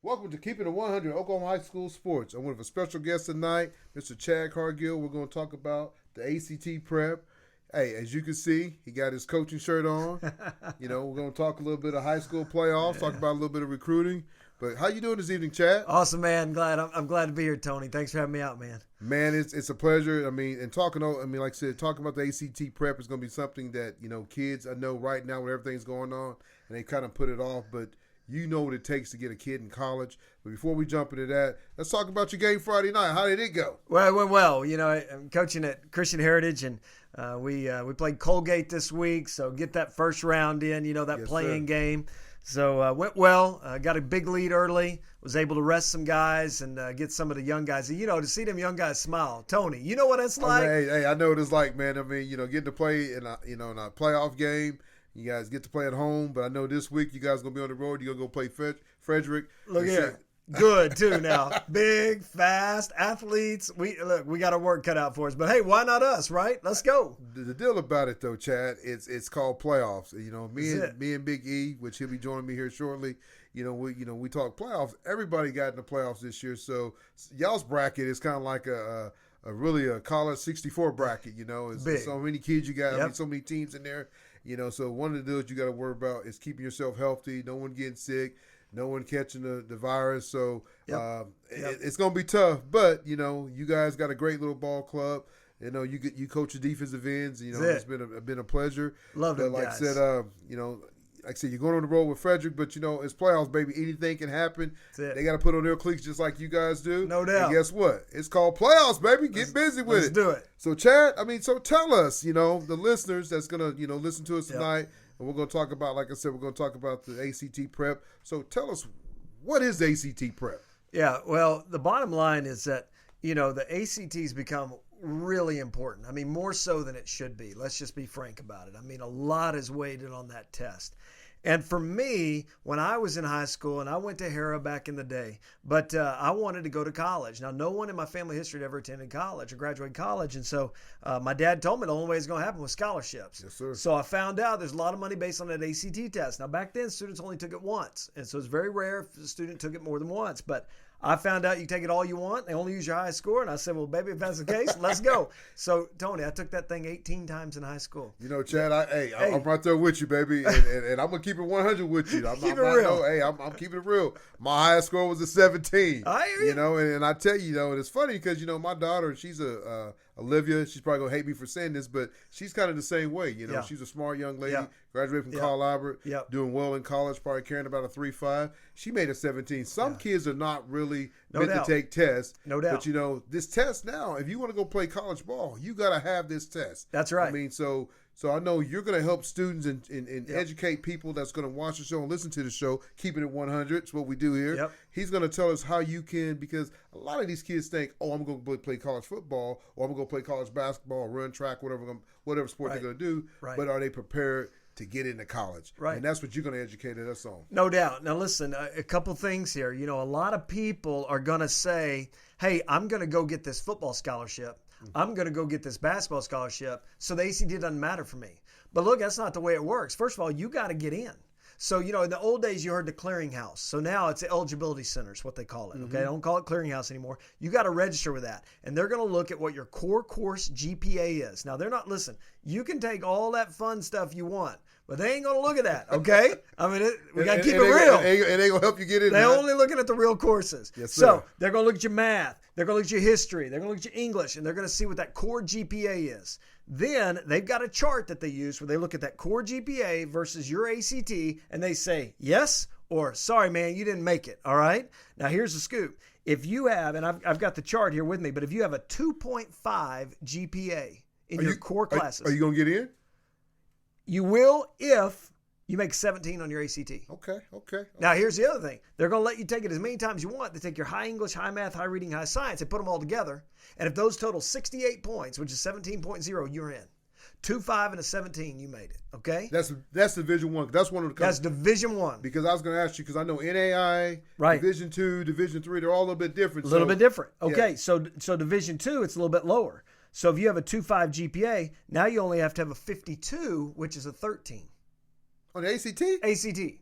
Welcome to Keeping It 100 Oklahoma High School Sports. I'm with a special guest tonight, Mr. Chad Cargill. We're going to talk about the ACT prep. Hey, as you can see, he got his coaching shirt on. We're going to talk a little bit of high school playoffs, talk about a little bit of recruiting. But how you doing this evening, Chad? Awesome, man. I'm glad to be here, Tony. Thanks for having me out, man. Man, it's a pleasure. Like I said, talking about the ACT prep is going to be something that, kids I know right now with everything's going on, and they kind of put it off, but you know what it takes to get a kid in college. But before we jump into that, let's talk about your game Friday night. How did it go? Well, it went well. I'm coaching at Christian Heritage, and we played Colgate this week, so get that first round in, that Yes, playing sir. game. So went well. Got a big lead early. Was able to rest some guys and get some of the young guys. To see them young guys smile. Tony, you know what it's like? Hey, I know what it's like, man. Getting to play in a playoff game. You guys get to play at home, but I know this week you guys going to be on the road. You're going to go play Frederick. Look here. Good, too, now. Big, fast athletes. We got our work cut out for us. But, hey, why not us, right? Let's go. The deal about it, though, Chad, it's called playoffs. Me and Big E, which he'll be joining me here shortly, we talk playoffs. Everybody got in the playoffs this year. So, y'all's bracket is kind of like a college 64 bracket, Big. So many kids you got. Yep. So many teams in there. So one of the deals you got to worry about is keeping yourself healthy, no one getting sick, no one catching the virus. So it's going to be tough, but, you guys got a great little ball club. You coach the defensive ends. It's been a pleasure. Love them like guys. I said, you're going on the road with Frederick, but, it's playoffs, baby. Anything can happen. They got to put on their cleats just like you guys do. No doubt. And guess what? It's called playoffs, baby. Get busy with Let's it. do it. So, Chad, so tell us, the listeners that's going to, listen to us tonight, and we're going to talk about, like I said, we're going to talk about the ACT prep. So tell us, what is the ACT prep? Yeah, well, the bottom line is that, the ACT's become really important. More so than it should be. Let's just be frank about it. A lot is weighted on that test. And for me, when I was in high school, and I went to Hera back in the day, but I wanted to go to college. Now, no one in my family history had ever attended college or graduated college. And so my dad told me the only way it's going to happen was scholarships. Yes, sir. So I found out there's a lot of money based on that ACT test. Now, back then, students only took it once. And so it's very rare if a student took it more than once. But I found out you take it all you want. They only use your highest score. And I said, well, baby, if that's the case, let's go. So, Tony, I took that thing 18 times in high school. Chad, I'm right there with you, baby. And I'm going to keep it 100 with you. I'm keeping it real. My highest score was a 17. I hear you. And I tell you, and it's funny because, my daughter, she's Olivia, she's probably going to hate me for saying this, but she's kind of the same way. She's a smart young lady, graduated from Carl Albert, doing well in college, probably carrying about a 3.5. She made a 17. Some kids are not really meant to take tests. No doubt. But, this test now, if you want to go play college ball, you got to have this test. That's right. So I know you're going to help students and educate people that's going to watch the show and listen to the show, keeping it 100. It's what we do here. Yep. He's going to tell us how you can, because a lot of these kids think, I'm going to play college football, or I'm going to play college basketball, run track, whatever sport they're going to do. Right. But are they prepared to get into college? Right. And that's what you're going to educate us on. No doubt. Now, listen, a couple things here. A lot of people are going to say, hey, I'm going to go get this football scholarship. I'm going to go get this basketball scholarship, so the ACT doesn't matter for me. But look, that's not the way it works. First of all, you got to get in. So, in the old days, you heard the clearinghouse. So now it's the eligibility center is what they call it, okay? Don't call it clearinghouse anymore. You got to register with that. And they're going to look at what your core course GPA is. Now, listen, you can take all that fun stuff you want, but they ain't going to look at that, okay? We got to keep it real. It ain't going to help you get in. They're only looking at the real courses. Yes, sir. So they're going to look at your math. They're going to look at your history. They're going to look at your English, and they're going to see what that core GPA is. Then they've got a chart that they use where they look at that core GPA versus your ACT, and they say yes or sorry, man, you didn't make it, all right? Now, here's the scoop. If you have, and I've got the chart here with me, but if you have a 2.5 GPA in your core classes. Are you going to get in? You will if you make 17 on your ACT. Okay. Now, here's the other thing. They're going to let you take it as many times as you want. They take your high English, high math, high reading, high science, and put them all together. And if those total 68 points, which is 17.0, you're in. 2.5 and a 17, you made it. Okay? That's Division One. That's one of the. That's Division One. Because I was going to ask you, because I know NAI, right, Division Two, Division Three, they're all a little bit different. A little bit different. Okay, so Division Two, it's a little bit lower. So if you have a 2.5 GPA, now you only have to have a 52, which is a 13. On the ACT? ACT.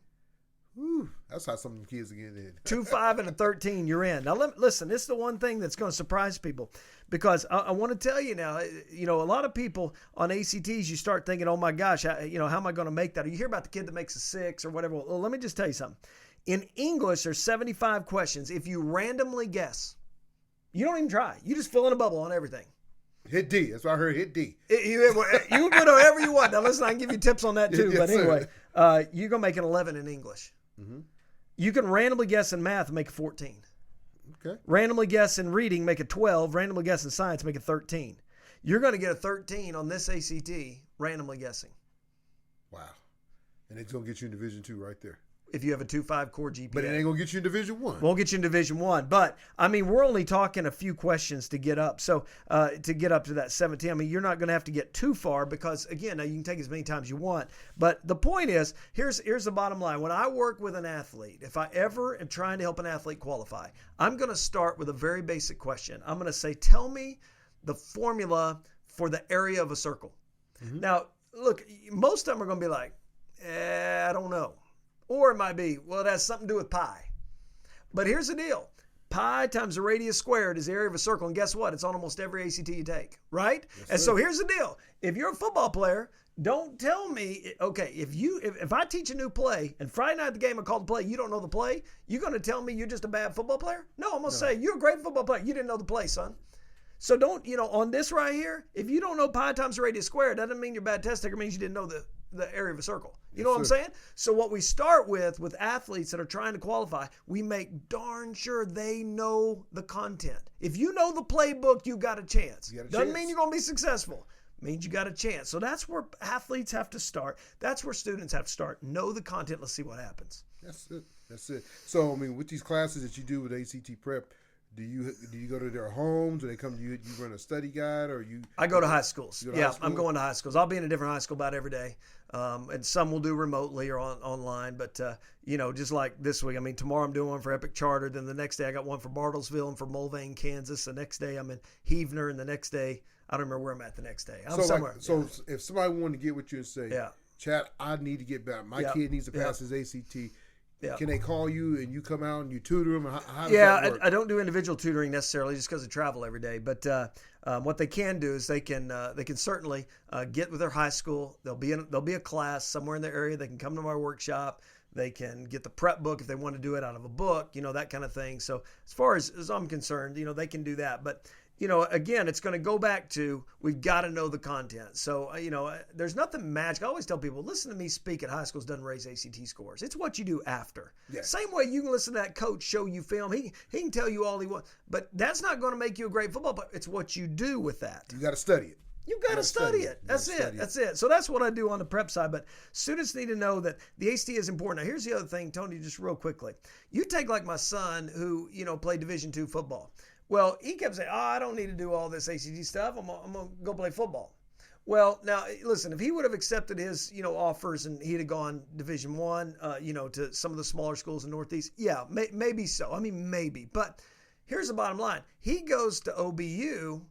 Whew, that's how some of them kids are getting in. 2, 5, and a 13, you're in. Now, listen, this is the one thing that's going to surprise people because I want to tell you now, a lot of people on ACTs, you start thinking, oh my gosh, how am I going to make that? Or you hear about the kid that makes a 6 or whatever. Well, let me just tell you something. In English, there's 75 questions. If you randomly guess, you don't even try. You just fill in a bubble on everything. Hit D. That's what I heard. Hit D. You can put whatever you want. Now, listen, I can give you tips on that too. Yes, but anyway, sir. you're going to make an 11 in English. Mm-hmm. You can randomly guess in math and make a 14. Okay. Randomly guess in reading, make a 12. Randomly guess in science, make a 13. You're going to get a 13 on this ACT randomly guessing. Wow. And it's going to get you in Division II right there. If you have a 2.5 core GPA. But it ain't going to get you in Division I. Won't get you in Division I. But, I mean, we're only talking a few questions to get up. So, to get up to that 17, I mean, you're not going to have to get too far because, again, now you can take as many times you want. But the point is, here's the bottom line. When I work with an athlete, if I ever am trying to help an athlete qualify, I'm going to start with a very basic question. I'm going to say, tell me the formula for the area of a circle. Mm-hmm. Now, look, most of them are going to be like, I don't know. Or it might be, well, it has something to do with pi. But here's the deal. Pi times the radius squared is the area of a circle. And guess what? It's on almost every ACT you take, right? Yes, and sir. so here's the deal. If you're a football player, don't tell me, okay, if I teach a new play and Friday night the game I called the play, you don't know the play, you're going to tell me you're just a bad football player? No, I'm going to say, you're a great football player. You didn't know the play, son. So don't, on this right here, if you don't know pi times the radius squared, that doesn't mean you're a bad test taker. It means you didn't know the area of a circle. You know what I'm saying? So what we start with athletes that are trying to qualify, we make darn sure they know the content. If you know the playbook, you got a chance. Doesn't mean you're going to be successful. Means you got a chance. So that's where athletes have to start. That's where students have to start. Know the content. Let's see what happens. That's it. So, I mean, with these classes that you do with ACT Prep, do you go to their homes? Do they come to you? You run a study guide, or you? I go to high schools. High school? I'm going to high schools. I'll be in a different high school about every day, and some will do remotely or online. But just like this week, I mean, tomorrow I'm doing one for Epic Charter. Then the next day I got one for Bartlesville and for Mulvane, Kansas. The next day I'm in Heavener, and the next day I don't remember where I'm at. The next day I'm somewhere. If somebody wanted to get with you and say, Chad, I need to get better. My kid needs to pass his ACT. Yeah. Can they call you and you come out and you tutor them? How does that work? I don't do individual tutoring necessarily just because I travel every day. But what they can do is they can certainly get with their high school. There'll be a class somewhere in their area. They can come to my workshop. They can get the prep book if they want to do it out of a book, that kind of thing. So as far as I'm concerned, they can do that. But again, it's going to go back to we've got to know the content. So, there's nothing magic. I always tell people, listen to me speak at high schools doesn't raise ACT scores. It's what you do after. Yes. Same way you can listen to that coach show you film. He can tell you all he wants, but that's not going to make you a great football player. It's what you do with that. You got to study it. You've got to study it. That's it. So that's what I do on the prep side. But students need to know that the ACT is important. Now, here's the other thing, Tony, just real quickly. You take like my son who, played Division II football. Well, he kept saying, I don't need to do all this ACT stuff. I'm going to go play football. Well, now, listen, if he would have accepted his, offers and he'd have gone Division I, to some of the smaller schools in Northeast, yeah, maybe so. I mean, maybe. But here's the bottom line. He goes to OBU,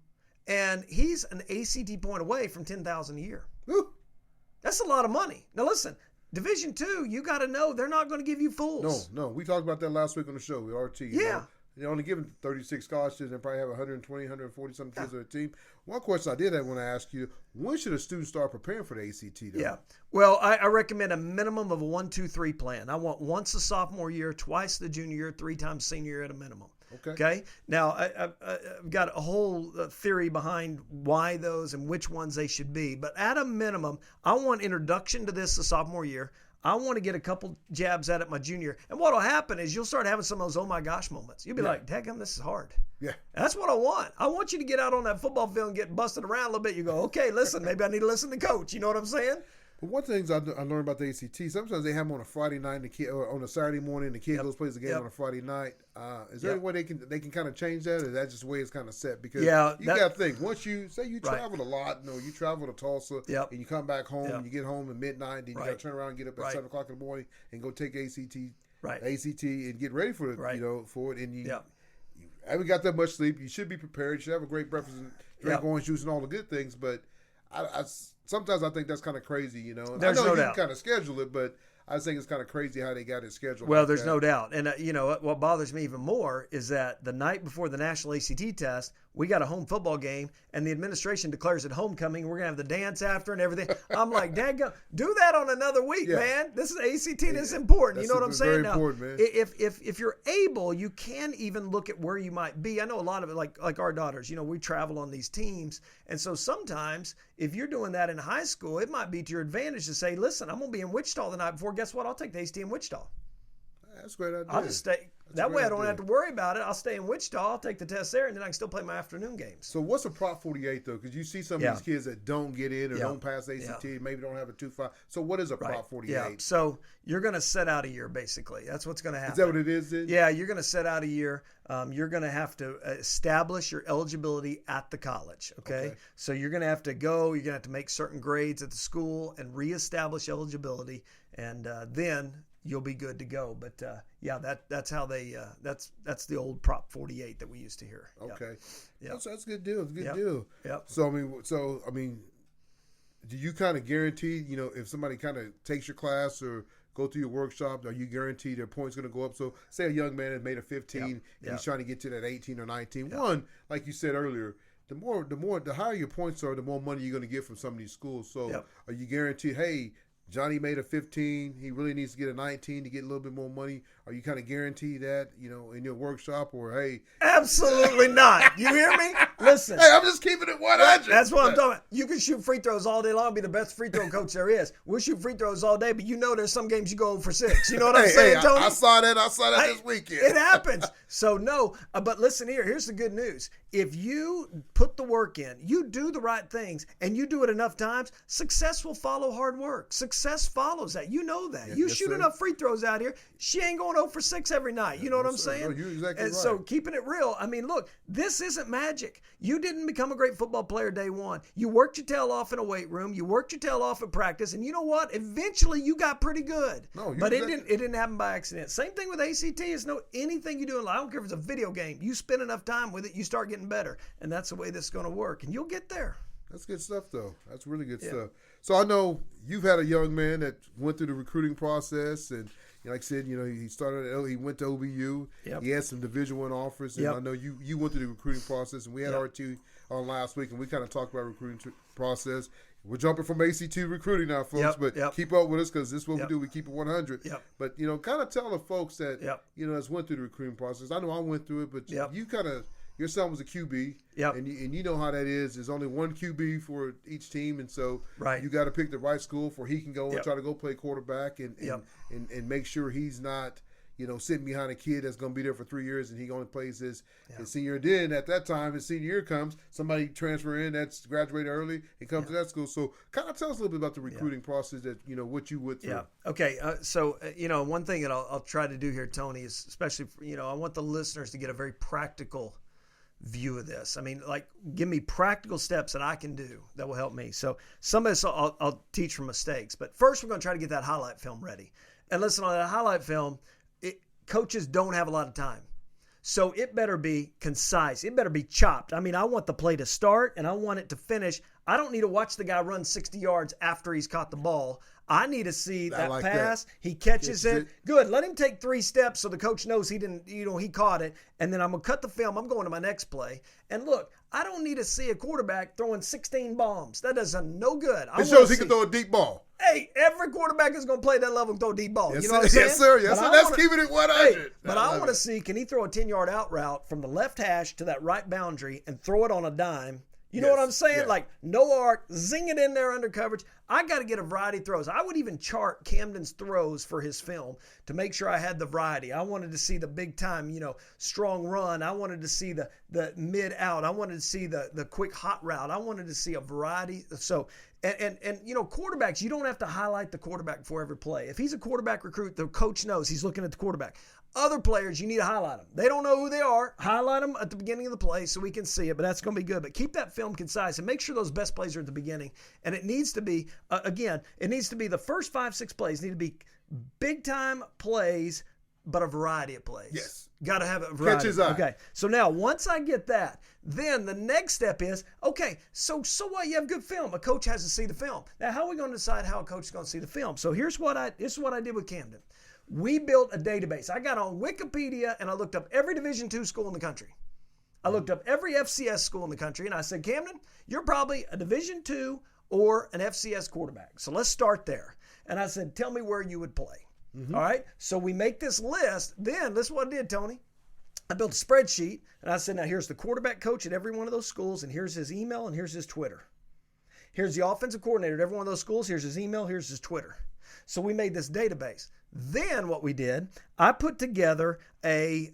and he's an ACT point away from $10,000 a year. Woo. That's a lot of money. Now, listen, Division II, you got to know they're not going to give you fools. No. We talked about that last week on the show with RT. Yeah. They're only giving 36 scholarships and probably have 120, 140 something kids on the team. One question I did want to ask you, when should a student start preparing for the ACT? Though? Yeah. Well, I recommend a minimum of a 1-2-3 plan. I want once the sophomore year, twice the junior year, 3 times senior year at a minimum. Okay. Now, I've got a whole theory behind why those and which ones they should be. But at a minimum, I want introduction to this the sophomore year. I want to get a couple jabs at it my junior. And what will happen is you'll start having some of those oh my gosh moments. You'll be like, daggum, this is hard. Yeah. That's what I want. I want you to get out on that football field and get busted around a little bit. You go, okay, listen, maybe I need to listen to coach. You know what I'm saying? But one thing I learned about the ACT, sometimes they have them on a Friday night and the kid, or on a Saturday morning, the kid goes plays the game on a Friday night. Is there any way they can kind of change that, or is that just the way it's kind of set? Because you got to think, once you say you travel a lot, you travel to Tulsa, and you come back home, and you get home at midnight, then you got to turn around and get up at 7 o'clock in the morning and go take ACT, and get ready for it, for it, and you haven't got that much sleep. You should be prepared. You should have a great breakfast and drink orange juice and all the good things, but sometimes I think that's kind of crazy, There's I know no you doubt. can kind of schedule it, but I just think it's kind of crazy how they got it scheduled. Well, like there's that. no doubt. And, what bothers me even more is that the night before the national ACT test, we got a home football game, and the administration declares it homecoming. We're going to have the dance after and everything. I'm like, Dad, do that on another week, man. This is ACT. This is important. You know what I'm saying? Very important, man. If you're able, you can even look at where you might be. I know a lot of it, like our daughters, we travel on these teams. And so sometimes if you're doing that in high school, it might be to your advantage to say, listen, I'm going to be in Wichita the night before. Guess what? I'll take the ACT in Wichita. That's a great idea. I'll just stay. That way I don't have to worry about it. I'll stay in Wichita. I'll take the test there, and then I can still play my afternoon games. So what's a Prop 48, though? Because you see some of these kids that don't get in or don't pass ACT, maybe don't have a 2.5. So what is a Prop 48? Yeah. So you're going to set out a year, basically. That's what's going to happen. Is that what it is then? Yeah, you're going to set out a year. You're going to have to establish your eligibility at the college, okay? So you're going to have to go. You're going to have to make certain grades at the school and reestablish eligibility, and then you'll be good to go. But that's how they that's the old Prop 48 that we used to hear. Okay, yeah, that's a good deal. It's a good deal. Yep. So I mean, do you kind of guarantee, if somebody kind of takes your class or go through your workshop, are you guaranteed their points going to go up? So say a young man has made a 15 and he's trying to get to that 18 or 19. One, like you said earlier, the higher your points are, the more money you're going to get from some of these schools. So are you guaranteed, hey, Johnny made a 15. He really needs to get a 19 to get a little bit more money. Are you kind of guaranteed that, in your workshop, or hey? Absolutely not. You hear me? Listen. Hey, I'm just keeping it 100. That's what I'm talking about. You can shoot free throws all day long, be the best free throw coach there is. We'll shoot free throws all day, but there's some games you go 0 for 6. You know what I'm saying, Tony? I saw that this weekend. It happens. So no, but listen here. Here's the good news. If you put the work in, you do the right things, and you do it enough times, success will follow hard work. Success follows that. You know that. You shoot enough free throws out here, she ain't going 0 for 6 every night. You know what I'm saying? No, you're exactly right. So keeping it real, look, this isn't magic. You didn't become a great football player day one. You worked your tail off in a weight room. You worked your tail off at practice, and you know what? Eventually, you got pretty good. But it didn't happen by accident. Same thing with ACT. It's anything you do in life. I don't care if it's a video game. You spend enough time with it, you start getting better, and that's the way this is going to work, and you'll get there. That's good stuff, though. That's really good stuff. So I know you've had a young man that went through the recruiting process, and like I said, he he went to OBU. He had some Division I offers, and I know you went through the recruiting process, and we had RT on last week, and we kind of talked about recruiting process. We're jumping from ACT recruiting now, folks, but keep up with us because this is what we do. We keep it 100. But, kind of tell the folks that, that's went through the recruiting process. I know I went through it, but you kind of – your son was a QB, and you know how that is. There's only one QB for each team, and so you got to pick the right school for he can go and try to go play quarterback and make sure he's not – sitting behind a kid that's going to be there for 3 years and he only plays his senior. And then at that time, his senior year comes, somebody transfer in that's graduated early and comes to that school. So kind of tell us a little bit about the recruiting process that, what you went through. Yeah. Okay. So, one thing that I'll try to do here, Tony, is especially, I want the listeners to get a very practical view of this. Give me practical steps that I can do that will help me. So some of this I'll teach from mistakes. But first, we're going to try to get that highlight film ready. And listen, on that highlight film, coaches don't have a lot of time. So it better be concise. It better be chopped. I want the play to start and I want it to finish. I don't need to watch the guy run 60 yards after he's caught the ball. I need to see that pass. He catches it. Good. Let him take 3 steps so the coach knows he didn't, he caught it. And then I'm going to cut the film. I'm going to my next play. And look, I don't need to see a quarterback throwing 16 bombs. That does no good. It shows he can throw a deep ball. Hey, every quarterback is going to play that level and throw a deep ball. You know what I'm saying? Yes, sir. Yes, sir. That's keeping it 100. But I want to see, can he throw a 10-yard out route from the left hash to that right boundary and throw it on a dime? You know what I'm saying? Yeah. Like, no arc, zing it in there under coverage. I got to get a variety of throws. I would even chart Camden's throws for his film to make sure I had the variety. I wanted to see the big time, strong run. I wanted to see the mid out. I wanted to see the quick hot route. I wanted to see a variety. So, and quarterbacks, you don't have to highlight the quarterback before every play. If he's a quarterback recruit, the coach knows he's looking at the quarterback. Other players, you need to highlight them. They don't know who they are. Highlight them at the beginning of the play so we can see it, but that's going to be good. But keep that film concise and make sure those best plays are at the beginning. And it needs to be, it needs to be the first 5-6 plays need to be big-time plays but a variety of plays. Yes. Got to have a variety. Catch his eye. Okay. So now, once I get that, then the next step is, okay, so what? You have good film. A coach has to see the film. Now, how are we going to decide how a coach is going to see the film? So this is what I did with Camden. We built a database. I got on Wikipedia and I looked up every Division II school in the country. I looked up every FCS school in the country and I said, Camden, you're probably a Division II or an FCS quarterback. So let's start there. And I said, tell me where you would play. All right. So we make this list. Then this is what I did, Tony. I built a spreadsheet and I said, now here's the quarterback coach at every one of those schools, and here's his email, and here's his Twitter. Here's the offensive coordinator at every one of those schools. Here's his email. Here's his Twitter. So we made this database. Then what we did, I put together a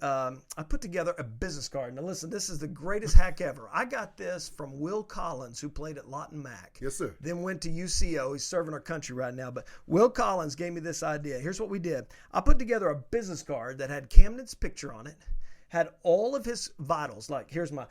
business card. Now listen, this is the greatest hack ever. I got this from Will Collins, who played at Lawton Mac. Yes, sir. Then went to UCO. He's serving our country right now. But Will Collins gave me this idea. Here's what we did. I put together a business card that had Camden's picture on it, had all of his vitals, like here's my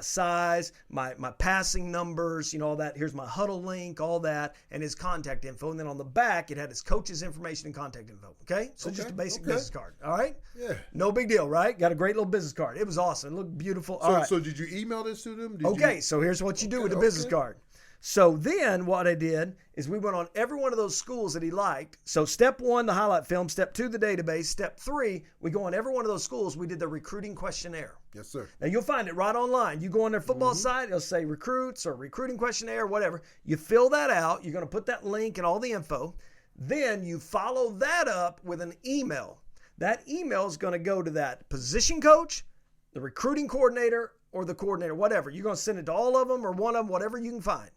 size, my passing numbers, all that. Here's my huddle link, all that, and his contact info. And then on the back, it had his coach's information and contact info. Okay? So just a basic business card. All right? Yeah. No big deal, right? Got a great little business card. It was awesome. It looked beautiful. All right. So did you email this to them? So here's what you do with the business card. So then what I did is we went on every one of those schools that he liked. So step 1, the highlight film. Step 2, the database. Step 3, we go on every one of those schools. We did the recruiting questionnaire. Yes, sir. Now you'll find it right online. You go on their football site, it'll say recruits or recruiting questionnaire, whatever. You fill that out. You're going to put that link and all the info. Then you follow that up with an email. That email is going to go to that position coach, the recruiting coordinator, or the coordinator, whatever. You're going to send it to all of them or one of them, whatever you can find.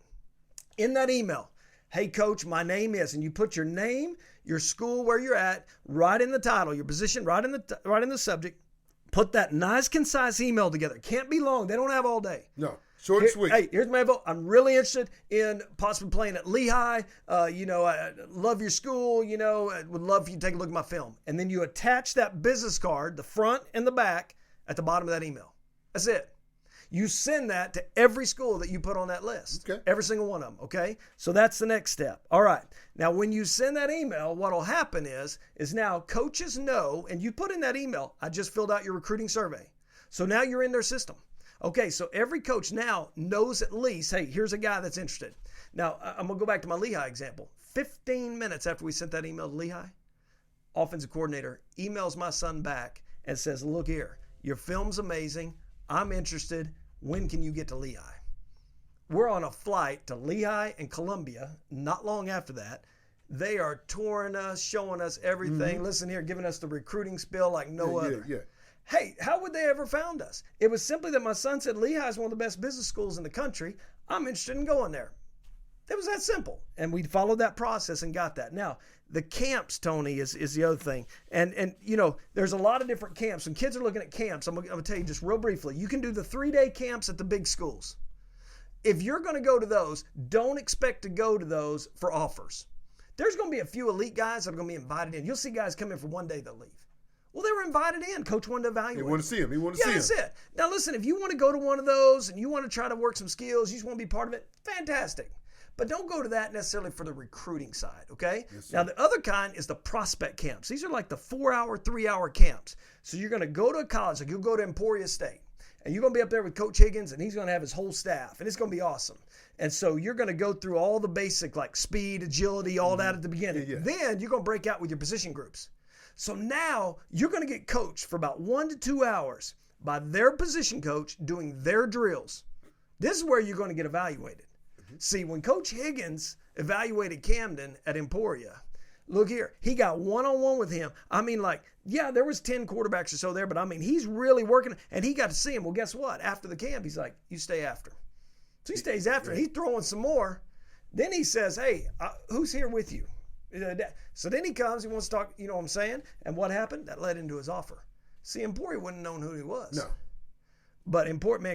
In that email, hey, coach, my name is, and you put your name, your school, where you're at, right in the title, your position, right in the subject. Put that nice, concise email together. Can't be long. They don't have all day. No, short and sweet. Hey, here's my info. I'm really interested in possibly playing at Lehigh. I love your school. I would love for you to take a look at my film. And then you attach that business card, the front and the back, at the bottom of that email. That's it. You send that to every school that you put on that list. Okay. Every single one of them, okay? So that's the next step. All right. Now, when you send that email, what will happen is now coaches know, and you put in that email, I just filled out your recruiting survey. So now you're in their system. Okay, so every coach now knows at least, hey, here's a guy that's interested. Now, I'm going to go back to my Lehigh example. 15 minutes after we sent that email to Lehigh, offensive coordinator emails my son back and says, look here, your film's amazing. I'm interested. When can you get to Lehigh? We're on a flight to Lehigh and Columbia not long after that. They are touring us, showing us everything. Listen here, giving us the recruiting spill like no other. Yeah. Hey, how would they ever found us? It was simply that my son said Lehigh is one of the best business schools in the country. I'm interested in going there. It was that simple. And we followed that process and got that. Now, the camps, Tony, is the other thing. And there's a lot of different camps. When kids are looking at camps, I'm going to tell you just real briefly. You can do the 3-day camps at the big schools. If you're going to go to those, don't expect to go to those for offers. There's going to be a few elite guys that are going to be invited in. You'll see guys come in for 1 day, they'll leave. Well, they were invited in. Coach wanted to evaluate. He wanted to see him. Yeah, that's it. Now, listen, if you want to go to one of those and you want to try to work some skills, you just want to be part of it, fantastic. But don't go to that necessarily for the recruiting side, okay? Yes, sir. Now, the other kind is the prospect camps. These are like the 4-hour, 3-hour camps. So you're going to go to a college, like you'll go to Emporia State, and you're going to be up there with Coach Higgins, and he's going to have his whole staff, and it's going to be awesome. And so you're going to go through all the basic, like speed, agility, all that at the beginning. Yeah. Then you're going to break out with your position groups. So now you're going to get coached for about 1 to 2 hours by their position coach doing their drills. This is where you're going to get evaluated. See, when Coach Higgins evaluated Camden at Emporia, look here, he got one-on-one with him. I mean, there was 10 quarterbacks or so there, but I mean, he's really working, and he got to see him. Well, guess what? After the camp, he's like, you stay after. So he stays after. He's throwing some more. Then he says, hey, who's here with you? So then he comes, he wants to talk, you know what I'm saying? And what happened? That led into his offer. See, Emporia wouldn't have known who he was. No. But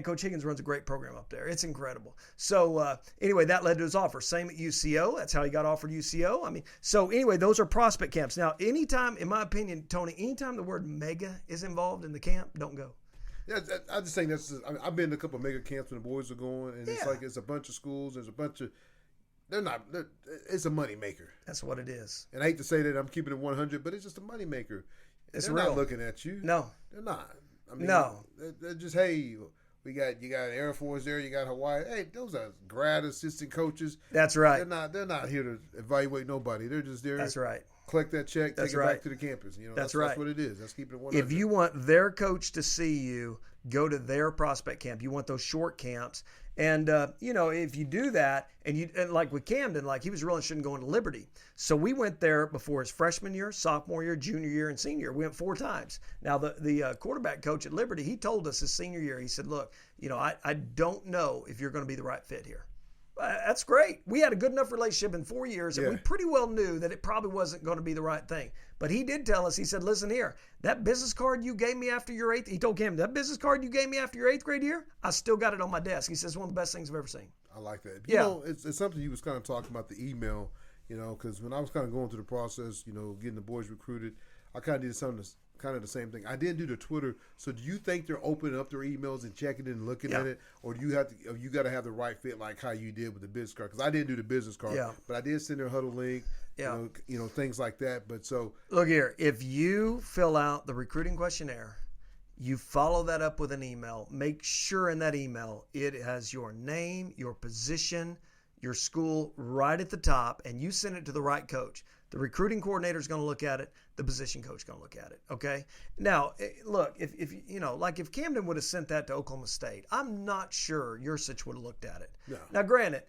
Coach Higgins runs a great program up there. It's incredible. So anyway, that led to his offer. Same at UCO. That's how he got offered UCO. I mean, so anyway, those are prospect camps. Now, anytime, in my opinion, Tony, anytime the word mega is involved in the camp, don't go. Yeah, I just think I've been to a couple of mega camps when the boys are going, and it's like it's a bunch of schools. There's a bunch of it's a money maker. That's what it is. And I hate to say that, I'm keeping it 100, but it's just a money maker. It's they're real. not looking at you. No. They're not. I mean, No. They're just, hey, you got Air Force there, you got Hawaii. Hey, those are grad assistant coaches. That's right. They're not here to evaluate nobody. They're just there. That's right. Collect that check, That's take it right. back to the campus. That's right. That's what it is. That's keeping it 100. If you want their coach to see you, go to their prospect camp. You want those short camps. And, if you do that, and like with Camden, like he was really interested in going to Liberty. So we went there before his freshman year, sophomore year, junior year, and senior year. We went 4 times. Now, the quarterback coach at Liberty, he told us his senior year, he said, look, I don't know if you're going to be the right fit here. That's great. We had a good enough relationship in 4 years, and we pretty well knew that it probably wasn't going to be the right thing. But he did tell us, he said, listen here, that business card you gave me after your he told Cam, that business card you gave me after your 8th grade year, I still got it on my desk. He says, one of the best things I've ever seen. I like that. It's something you was kind of talking about, the email, because when I was kind of going through the process, getting the boys recruited, I kind of did something kind of the same thing. I didn't do the Twitter. So do you think they're opening up their emails and checking it and looking at it, or do you got to have the right fit like how you did with the business card? Because I didn't do the business card, but I did send their huddle link, things like that. But so look here, if you fill out the recruiting questionnaire, you follow that up with an email. Make sure in that email it has your name, your position, your school right at the top, and you send it to the right coach. The recruiting coordinator is going to look at it. The position coach is going to look at it. Okay. Now, look, if Camden would have sent that to Oklahoma State, I'm not sure Yursich would have looked at it. No. Now, granted,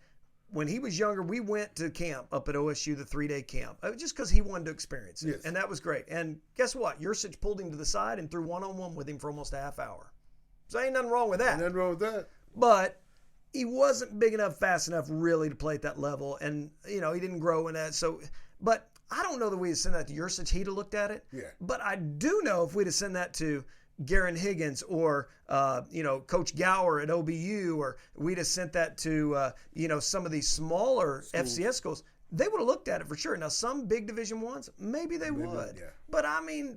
when he was younger, we went to camp up at OSU, the 3-day camp, just because he wanted to experience it. Yes. And that was great. And guess what? Yursich pulled him to the side and threw one-on-one with him for almost a half hour. So ain't nothing wrong with that. Ain't nothing wrong with that. But he wasn't big enough, fast enough really to play at that level. And, he didn't grow in that. So, but I don't know that we'd have sent that to Yursich. He'd have looked at it. Yeah. But I do know if we'd have sent that to Garen Higgins or, Coach Gower at OBU, or we'd have sent that to, some of these smaller FCS schools, they would have looked at it for sure. Now, some big Division I's, maybe they would. Yeah. But,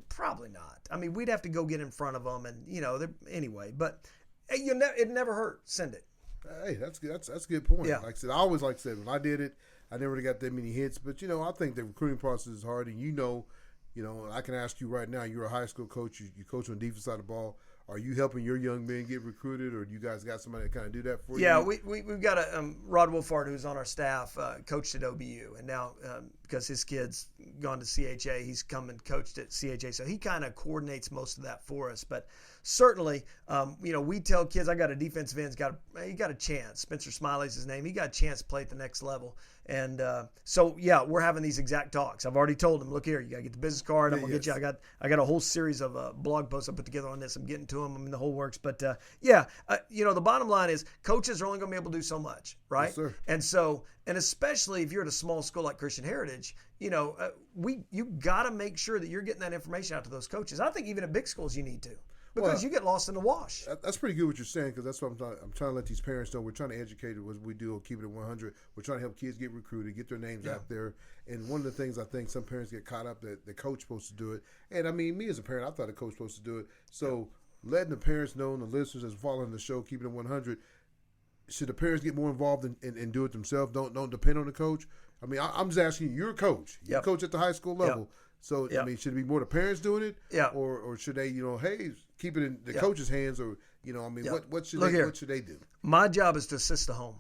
probably not. We'd have to go get in front of them and, anyway. But it never hurt. Send it. Hey, that's good. That's a good point. Yeah. Like I said, I always when I did it, I never really got that many hits. But, I think the recruiting process is hard. And, I can ask you right now, you're a high school coach. You coach on the defense side of the ball. Are you helping your young men get recruited, or do you guys got somebody to kind of do that for you? Yeah, we've got a Rod Wolfhard, who's on our staff, coached at OBU, and now because his kid's gone to CHA, he's come and coached at CHA, so he kind of coordinates most of that for us. But certainly, we tell kids, I got a defensive end, he got a chance. Spencer Smiley's his name. He got a chance to play at the next level. And we're having these exact talks. I've already told him, look here, you got to get the business card. I'm going to get you. I got a whole series of blog posts I put together on this. I'm getting to them. The whole works. But, the bottom line is coaches are only going to be able to do so much, right? Yes, sir. And especially if you're at a small school like Christian Heritage, you got to make sure that you're getting that information out to those coaches. I think even at big schools you need to. Because you get lost in the wash. That's pretty good what you're saying, because that's what I'm trying to let these parents know. We're trying to educate what we do, keep it at 100. We're trying to help kids get recruited, get their names out there. And one of the things I think some parents get caught up that the coach supposed to do it. And me as a parent, I thought the coach supposed to do it. So letting the parents know and the listeners that's following the show, keeping it 100, should the parents get more involved and do it themselves? Don't depend on the coach. I'm just asking you. You're a coach. You're a coach at the high school level. Yep. So, should it be more the parents doing it? Yeah. Or should they, keep it in the coach's hands? Or, what should they do? My job is to assist the home.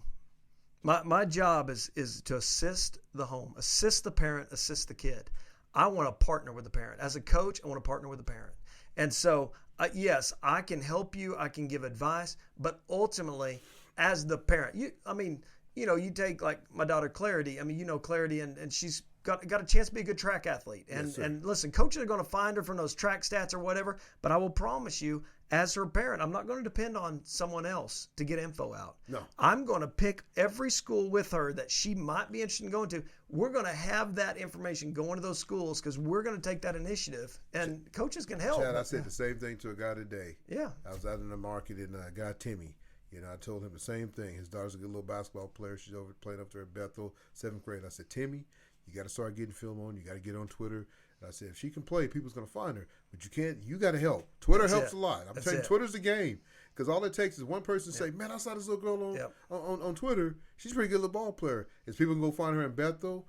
My job is to assist the home, assist the parent, assist the kid. I want to partner with the parent. As a coach, I want to partner with the parent. And so, yes, I can help you. I can give advice. But ultimately, as the parent, you take like my daughter Clarity. Clarity, and she's got a chance to be a good track athlete. And listen, coaches are going to find her from those track stats or whatever, but I will promise you, as her parent, I'm not going to depend on someone else to get info out. No. I'm going to pick every school with her that she might be interested in going to. We're going to have that information going to those schools because we're going to take that initiative, and coaches can help. Chad, I said the same thing to a guy today. Yeah. I was out in the market, and a guy, Timmy, I told him the same thing. His daughter's a good little basketball player. She's playing up there at Bethel, 7th grade. I said, Timmy, you got to start getting film on. You got to get on Twitter. And I said, if she can play, people's going to find her. But you can't. You got to help. Twitter helps a lot. I'm telling you, Twitter's the game. Because all it takes is one person to say, man, I saw this little girl on Twitter. She's a pretty good little ball player. Is people going to go find her in Bethel?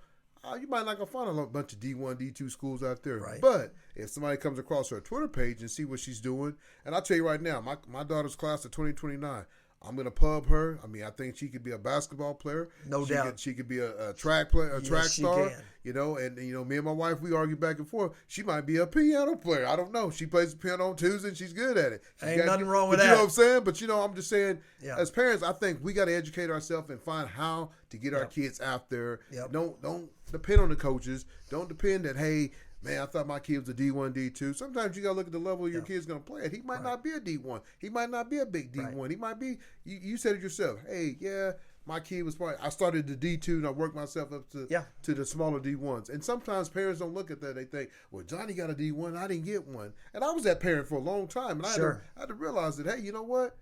you might not gonna find a bunch of D1, D2 schools out there. Right. But if somebody comes across her Twitter page and see what she's doing, and I'll tell you right now, my daughter's class of 2029. I'm gonna pub her. I mean, I think she could be a basketball player. No doubt. She could be a track player, track star. Can. You know, and you know, me and my wife, we argue back and forth. She might be a piano player. I don't know. She plays the piano on Tuesday, and she's good at it. Ain't nothing wrong with that. You know what I'm saying? But you know, I'm just saying, Yeah. as parents, I think we got to educate ourselves and find how to get our kids out there. Yep. Don't depend on the coaches. Don't depend that, hey, man, I thought my kid was a D1, D2. Sometimes you got to look at the level your kid's going to play at. He might not be a D1. He might not be a big D1. He might be, you said it yourself, hey, yeah, my kid was probably, I started the D2 and I worked myself up to the smaller D1s. And sometimes parents don't look at that. They think, well, Johnny got a D1. I didn't get one. And I was that parent for a long time. And I had to realize that, hey, you know what?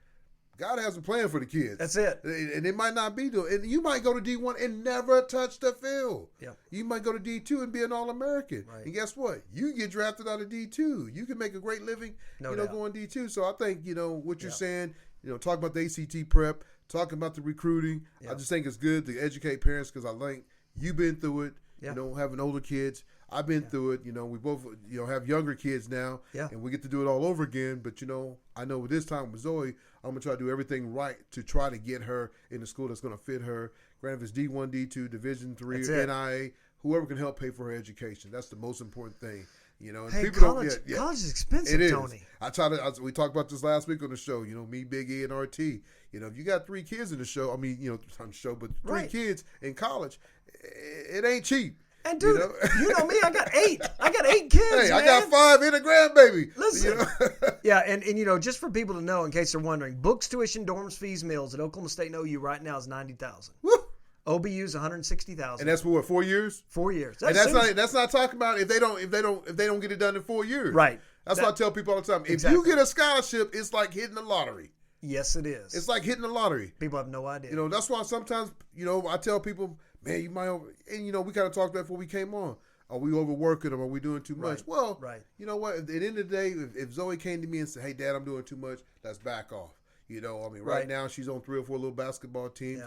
God has a plan for the kids. That's it. And it might not be doing. And you might go to D1 and never touch the field. Yep. You might go to D2 and be an All-American. Right. And guess what? You get drafted out of D2. You can make a great living, going D2. So I think, what you're saying, talk about the ACT prep, talking about the recruiting. I just think it's good to educate parents because I think you've been through it, having older kids. I've been through it. We both, have younger kids now, and we get to do it all over again. But, I know with this time with Zoe, I'm going to try to do everything right to try to get her in a school that's going to fit her. Granted, if it's D1, D2, Division III, NIA, whoever can help pay for her education. That's the most important thing. And hey, people college is expensive, it is. Tony. We talked about this last week on the show, me, Big E, and RT. If you got 3 kids in the show, on the show, but 3 kids in college, it ain't cheap. And dude, you know me, I got 8. I got 8 kids. Hey, man. I got 5 in a grandbaby. Listen, and just for people to know, in case they're wondering, books, tuition, dorms, fees, meals at Oklahoma State and OU right now is $90,000. OBU's $160,000. And that's for what, 4 years? 4 years. That's not talking about if they don't get it done in 4 years. Right. That's what I tell people all the time. If you get a scholarship, it's like hitting the lottery. Yes, it is. It's like hitting the lottery. People have no idea. That's why sometimes, I tell people, man, you might and we kind of talked about before we came on. Are we overworking them? Are we doing too much? Well, you know what? At the end of the day, if Zoe came to me and said, hey, Dad, I'm doing too much, let's back off. Right now she's on 3 or 4 little basketball teams. Yeah.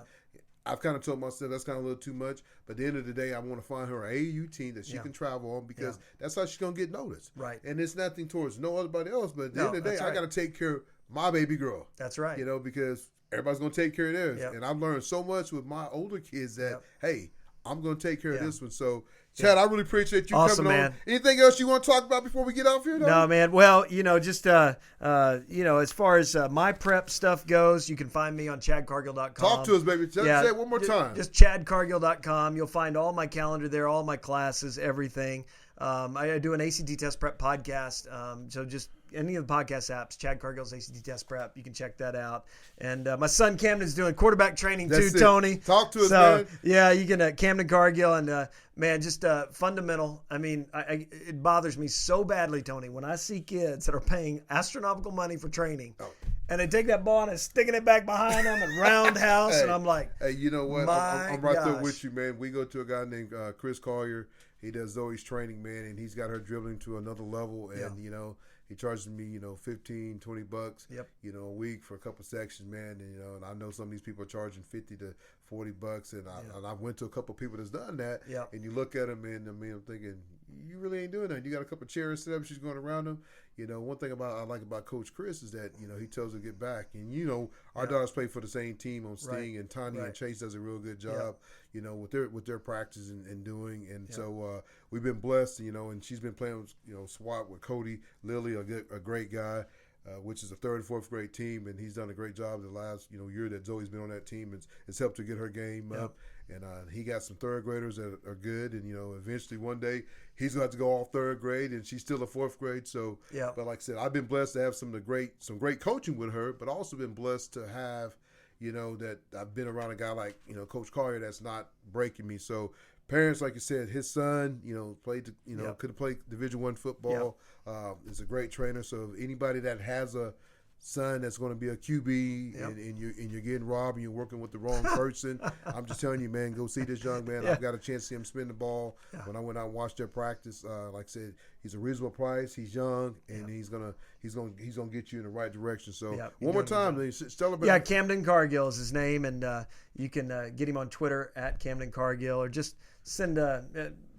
I've kind of told myself that's kind of a little too much. But at the end of the day, I want to find her an AAU team that she can travel on because that's how she's going to get noticed. Right. And it's nothing towards nobody else. But at the end of the day, I got to take care of my baby girl. That's right. Because everybody's going to take care of theirs. Yep. And I've learned so much with my older kids that, hey, I'm going to take care of this one. So, Chad, I really appreciate you coming on. Anything else you want to talk about before we get off here? No, man. Well, just, as far as my prep stuff goes, you can find me on chadcargill.com. Talk to us, baby. Say it one more time. Just chadcargill.com. You'll find all my calendar there, all my classes, everything. I do an ACT test prep podcast. So just any of the podcast apps, Chad Cargill's ACT test prep, you can check that out. And my son Camden's doing quarterback training too, Tony. Talk to us, man. Yeah, you can Camden Cargill and man, just fundamental. I mean, it bothers me so badly, Tony, when I see kids that are paying astronomical money for training. And they take that ball and they're sticking it back behind them and roundhouse, and I'm like, hey, you know what? I'm right there with you, man. We go to a guy named Chris Collier. He does Zoe's training, man, and he's got her dribbling to another level. And he charges me, $15, $20, a week for a couple sections, man. And and I know some of these people are charging $50 to $40, and I went to a couple of people that's done that. And you look at them, and I'm thinking, you really ain't doing that. You got a couple of chairs set up, she's going around them. One thing I like about Coach Chris is that he tells her to get back, and our daughters play for the same team on Sting, and Tanya and Chase does a real good job, with their practice and doing, and so we've been blessed, and she's been playing, SWAT with Cody Lilly, a great guy. Which is a 3rd and 4th grade team, and he's done a great job the last year that Zoe's been on that team. It's helped to get her game up, and he got some 3rd graders that are good, and eventually one day he's gonna have to go all 3rd grade, and she's still a 4th grade. So, but like I said, I've been blessed to have some great coaching with her, but also been blessed to have that I've been around a guy like Coach Collier that's not breaking me. So. Parents, like you said, his son, played, could have played Division I football. Is a great trainer. So anybody that has a son that's going to be a QB and you're getting robbed and you're working with the wrong person. I'm just telling you, man, go see this young man. I've got a chance to see him spin the ball. When I went out and watched their practice, like I said, he's a reasonable price. He's young and he's gonna get you in the right direction. So one more time, celebrate. Yeah, Camden Cargill is his name, and you can get him on Twitter at Camden Cargill, or just send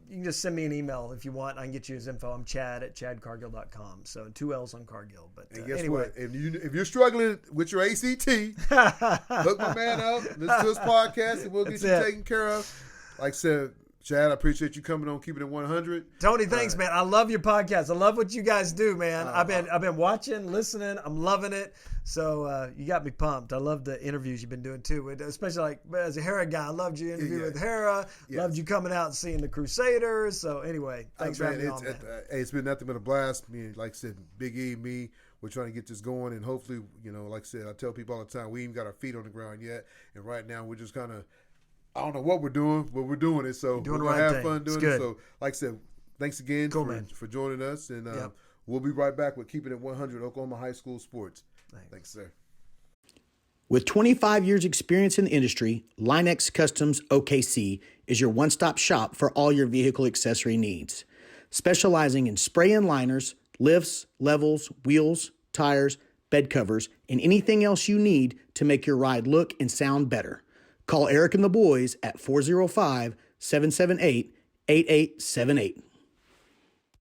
you can just send me an email if you want. I can get you his info. I'm Chad at chadcargill.com. So 2 L's on Cargill. But and guess anyway. what? If you're struggling with your ACT, look my man up. Listen to his podcast, and we'll get you taken care of. Like I said, Chad, I appreciate you coming on, keeping it 100. Tony, thanks, man. I love your podcast. I love what you guys do, man. I've been watching, listening. I'm loving it. So you got me pumped. I love the interviews you've been doing too, especially like as a Hera guy. I loved your interview with Hera. Loved you coming out and seeing the Crusaders. So anyway, thanks for having me on, man. It's been nothing but a blast. Like I said, Big E, me, we're trying to get this going, and hopefully, like I said, I tell people all the time, we ain't got our feet on the ground yet, and right now we're just kind of, I don't know what we're doing, but we're doing it. So we're going to have fun doing it. So like I said, thanks again for joining us. And we'll be right back with Keeping It 100 Oklahoma High School Sports. Thanks, sir. With 25 years experience in the industry, Line-X Customs OKC is your one-stop shop for all your vehicle accessory needs. Specializing in spray-in liners, lifts, levels, wheels, tires, bed covers, and anything else you need to make your ride look and sound better. Call Eric and the boys at 405-778-8878.